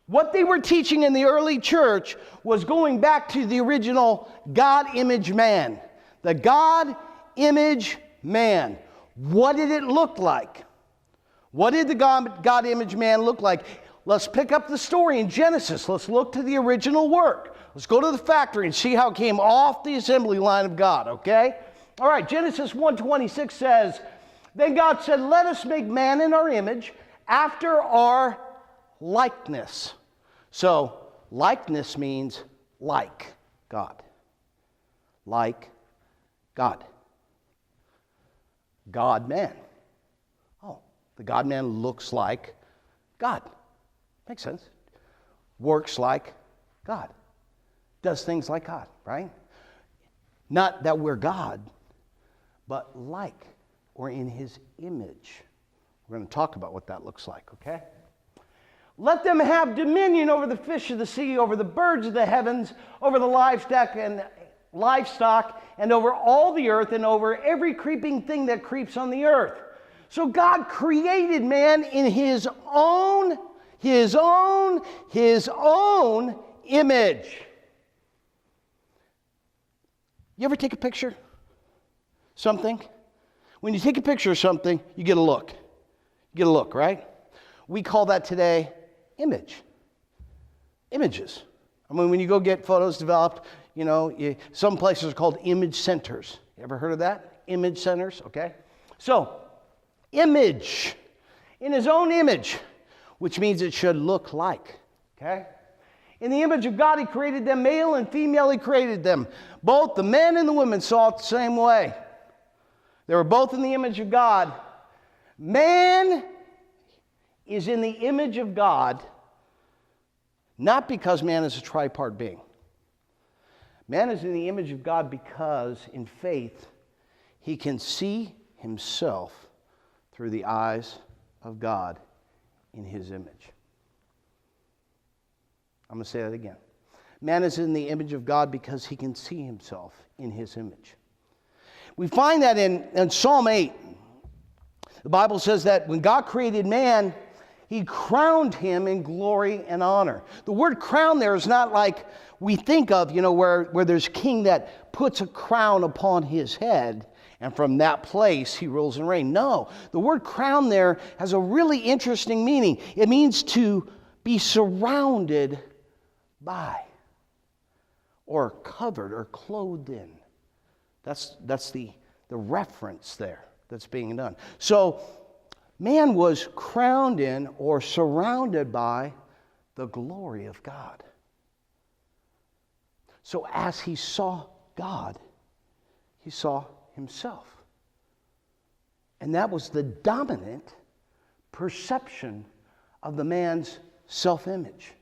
What they were teaching in the early church was going back to the original God-image man. The God-image man. What did it look like? What did the God-image man look like? Let's pick up the story in Genesis. Let's look to the original work. Let's go to the factory and see how it came off the assembly line of God, okay? All right, Genesis 1:26 says, "Then God said, let us make man in our image, after our likeness." So, likeness means like God. Like God. God-man. Oh, the God-man looks like God. Makes sense. Works like God. Does things like God, right? Not that we're God, but like, or in his image. We're going to talk about what that looks like, okay? Let them have dominion over the fish of the sea, over the birds of the heavens, over the livestock and over all the earth, and over every creeping thing that creeps on the earth. So God created man in his own image. You ever take a picture? Something? When you take a picture of something, you get a look. You get a look, right? We call that today image. Images. I mean, when you go get photos developed, some places are called image centers. You ever heard of that? Image centers, okay? So, image. In his own image, which means it should look like, okay? In the image of God, he created them, male and female, he created them. Both the men and the women saw it the same way. They were both in the image of God. Man is in the image of God, not because man is a tripart being. Man is in the image of God because, in faith, he can see himself through the eyes of God in his image. I'm going to say that again. Man is in the image of God because he can see himself in his image. We find that in Psalm 8. The Bible says that when God created man, he crowned him in glory and honor. The word crown there is not like we think of, where there's a king that puts a crown upon his head, and from that place he rules and reigns. No, the word crown there has a really interesting meaning. It means to be surrounded by, or covered, or clothed in. That's the reference there that's being done. So, man was crowned in or surrounded by the glory of God. So as he saw God, he saw himself. And that was the dominant perception of the man's self-image.